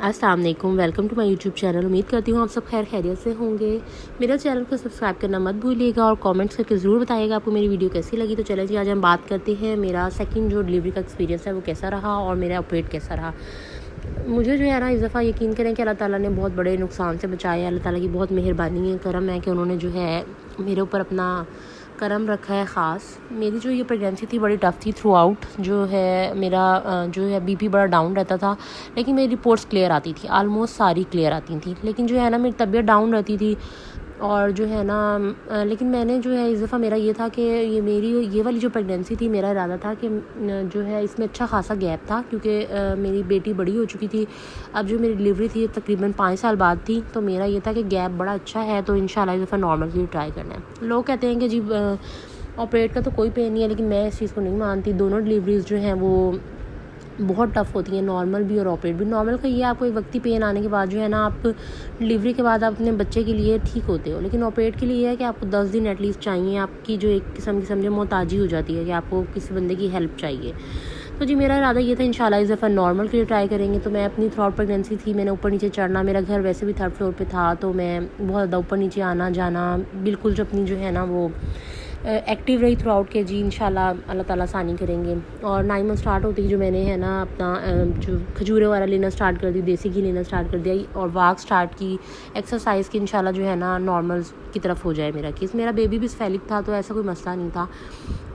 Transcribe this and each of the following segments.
अस्सलाम वालेकुम, welcome to my YouTube channel. उम्मीद करती हूँ आप सब खैर खैरियत से होंगे। मेरा चैनल को सब्सक्राइब करना मत भूलिएगा और कमेंट्स करके ज़रूर बताइएगा आपको मेरी वीडियो कैसी लगी। तो चलिए जी, आज हम बात करते हैं मेरा सेकंड जो डिलीवरी का एक्सपीरियंस है वो कैसा रहा और मेरा ऑपरेट कैसा रहा। मुझे जो है ना, इस दफ़ा यकीन करें कि अल्लाह ताला ने बहुत बड़े नुकसान से बचाया। अल्लाह ताला की बहुत मेहरबानी है, करम है कि उन्होंने जो है मेरे ऊपर अपना करम रखा है ख़ास। मेरी जो ये प्रेगनेंसी थी बड़ी टफ़ थी थ्रू आउट। जो है मेरा जो है बीपी बड़ा डाउन रहता था, लेकिन मेरी रिपोर्ट्स क्लियर आती थी, आलमोस्ट सारी क्लियर आती थी। लेकिन जो है ना, मेरी तबीयत डाउन रहती थी और जो है ना लेकिन मैंने जो है इस दफ़ा मेरा ये था कि ये वाली जो प्रेगनेंसी थी, मेरा इरादा था कि जो है इसमें अच्छा खासा गैप था, क्योंकि मेरी बेटी बड़ी हो चुकी थी। अब जो मेरी डिलीवरी थी तकरीबन 5 साल बाद थी, तो मेरा ये था कि गैप बड़ा अच्छा है, तो इंशाल्लाह इस दफ़ा नॉर्मल के लिए ट्राई करना है। लोग कहते हैं कि जी ऑपरेट का तो कोई पेन नहीं है, लेकिन मैं इस चीज़ को नहीं मानती। दोनों डिलीवरीज़ जो हैं वो बहुत टफ़ होती हैं, नॉर्मल भी और ऑपरेट भी। नॉर्मल का ये आपको एक वक्ती पेन आने के बाद जो है ना, आप डिलीवरी के बाद आप अपने बच्चे के लिए ठीक होते हो, लेकिन ऑपरेट के लिए ये है कि आपको 10 दिन एटलीस्ट चाहिए। आपकी जो एक किस्म की समझे मोहताजी हो जाती है कि आपको किसी बंदे की हेल्प चाहिए। तो जी मेरा इरादा ये था इंशाल्लाह इस दफ़ा नॉर्मल के लिए ट्राई करेंगे। तो मैं अपनी थ्रू आउट प्रेगनेंसी थी, मैंने ऊपर नीचे चढ़ना, मेरा घर वैसे भी 3rd फ्लोर पे था, तो मैं बहुत ज़्यादा ऊपर नीचे आना जाना बिल्कुल जो अपनी जो है ना वो एक्टिव रही थ्रू आउट के। जी इंशाल्लाह अल्लाह ताला आसानी करेंगे। और 9 मंथ स्टार्ट होती ही जो मैंने है ना अपना जो खजूरें वाला लेना स्टार्ट कर दी, देसी घी लेना स्टार्ट कर दिया और वाक स्टार्ट की, एक्सरसाइज की। इंशाल्लाह जो है ना नॉर्मल की तरफ हो जाए मेरा केस। मेरा बेबी भी स्फेलिक था, तो ऐसा कोई मसला नहीं था।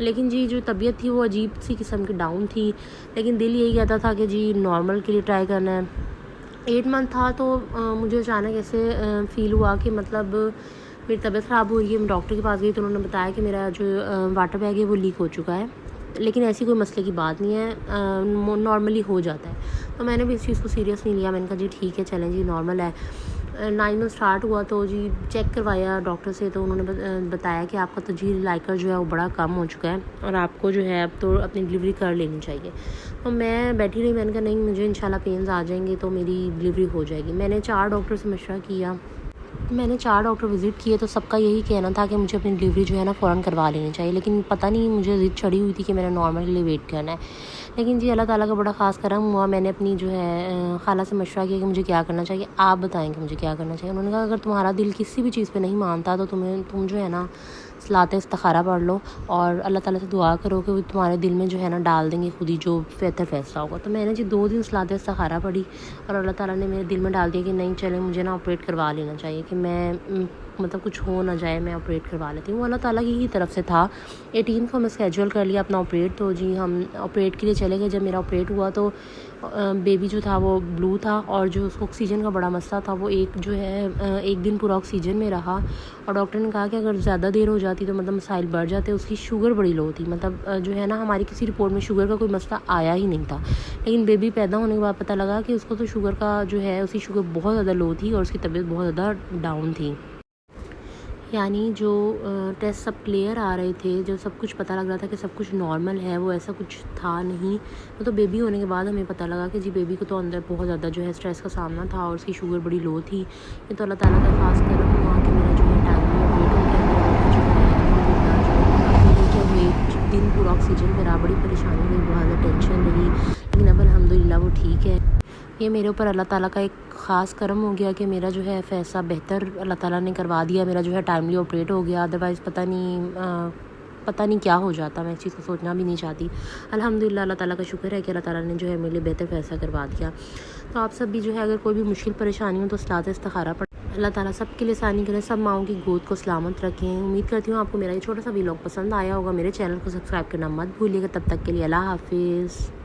लेकिन जी जो तबीयत थी वो अजीब सी किस्म की डाउन थी, लेकिन दिल यही कहता था कि जी नॉर्मल के लिए ट्राई करना है। 8 मंथ था, तो मुझे अचानक ऐसे फ़ील हुआ कि मतलब मेरी तबीयत ख़राब हो रही है। मैं डॉक्टर के पास गई तो उन्होंने बताया कि मेरा जो वाटर बैग है वो लीक हो चुका है, लेकिन ऐसी कोई मसले की बात नहीं है, नॉर्मली हो जाता है। तो मैंने भी इस चीज़ को सीरियस नहीं लिया। मैंने कहा जी ठीक है, चलें जी नॉर्मल है। 9 में स्टार्ट हुआ तो जी चेक करवाया डॉक्टर से, तो उन्होंने बताया कि आपका तजीर लाइकर जो है वो बड़ा कम हो चुका है और आपको जो है अब तो अपनी डिलीवरी कर लेनी चाहिए। तो मैं बैठी रही, मैंने कहा नहीं, मुझे इंशाल्लाह पेन्स आ जाएंगे तो मेरी डिलीवरी हो जाएगी। मैंने 4 डॉक्टर से मशवरा किया, मैंने 4 डॉक्टर विज़िट किए, तो सबका यही कहना था कि मुझे अपनी डिलीवरी जो है ना फ़ौरन करवा लेनी चाहिए। लेकिन पता नहीं मुझे ज़िद चढ़ी हुई थी कि मैंने नॉर्मल के लिए वेट करना है। लेकिन जी अल्लाह ताला का बड़ा ख़ास करम हुआ। मैंने अपनी जो है खाला से मशवरा किया कि मुझे क्या करना चाहिए, आप बताएं कि मुझे क्या करना चाहिए। उन्होंने कहा अगर तुम्हारा दिल किसी भी चीज़ पे नहीं मानता तो तुम जो है ना सलात इस्तिखारा पढ़ लो और अल्लाह ताला से दुआ करो कि वो तुम्हारे दिल में जो है ना डाल देंगे खुद ही जो बेहतर फ़ैसला होगा। तो मैंने जी 2 दिन सलात इस्तिखारा पढ़ी और अल्लाह ताला ने मेरे दिल में डाल दिया कि नहीं चले, मुझे ना ऑपरेट करवा लेना चाहिए, कि मैं मतलब कुछ हो ना जाए, मैं ऑपरेट करवा लेती हूँ। वो अल्लाह ताला की ही तरफ से था। 18 को हमें स्केड्यूल कर लिया अपना ऑपरेट, तो जी हम ऑपरेट के लिए चले गए। जब मेरा ऑपरेट हुआ तो बेबी जो था वो ब्लू था और जो उसको ऑक्सीजन का बड़ा मसला था, वो एक जो है 1 दिन पूरा ऑक्सीजन में रहा। और डॉक्टर ने कहा कि अगर ज़्यादा देर हो जाती तो मतलब मसाइल बढ़ जाते। उसकी शुगर बड़ी लो थी, मतलब जो है ना हमारी किसी रिपोर्ट में शुगर का कोई मसला आया ही नहीं था, लेकिन बेबी पैदा होने के बाद पता लगा कि उसको तो शुगर का जो है उसकी शुगर बहुत ज़्यादा लो थी और उसकी तबीयत बहुत ज़्यादा डाउन थी। यानी जो टेस्ट सब क्लियर आ रहे थे, जो सब कुछ पता लग रहा था कि सब कुछ नॉर्मल है, वो ऐसा कुछ था नहीं। तो बेबी होने के बाद हमें पता लगा कि जी बेबी को तो अंदर बहुत ज़्यादा जो है स्ट्रेस का सामना था और उसकी शुगर बड़ी लो थी। ये तो अल्लाह ताला का खास करम हुआ कि मेरा जो है टाइमली ऑपरेट हो गया। मेरा जो है एक दिन पूरा ऑक्सीजन में रहा, बड़ी परेशानी हुई, बहुत ज़्यादा टेंशन रही, लेकिन अब अल्हम्दुलिल्लाह वो ठीक है। ये मेरे ऊपर अल्लाह ताला का एक ख़ास करम हो गया कि मेरा जो है फ़ैसला बेहतर अल्लाह ताला ने करवा दिया। मेरा जो है टाइमली ऑपरेट हो गया, अदरवाइज़ पता नहीं क्या हो जाता। मैं इस चीज़ को सोचना भी नहीं चाहती। अल्हम्दुलिल्लाह अल्लाह ताला का शुक्र है कि अल्लाह ताला ने जो है मेरे लिए बेहतर फ़ैसला करवा दिया। तो आप सब भी जो है अगर कोई भी मुश्किल परेशानी हो तो सलात इस्तिखारा पढ़, अल्लाह ताला सब के लिए आसानी करें, सब माओं की गोद को सलामत रखें। उम्मीद करती हूँ आपको मेरा ये छोटा सा व्लॉग पसंद आया होगा। मेरे चैनल को सब्सक्राइब करना मत भूलिएगा। तब तक के लिए अल्लाह हाफ़िज़।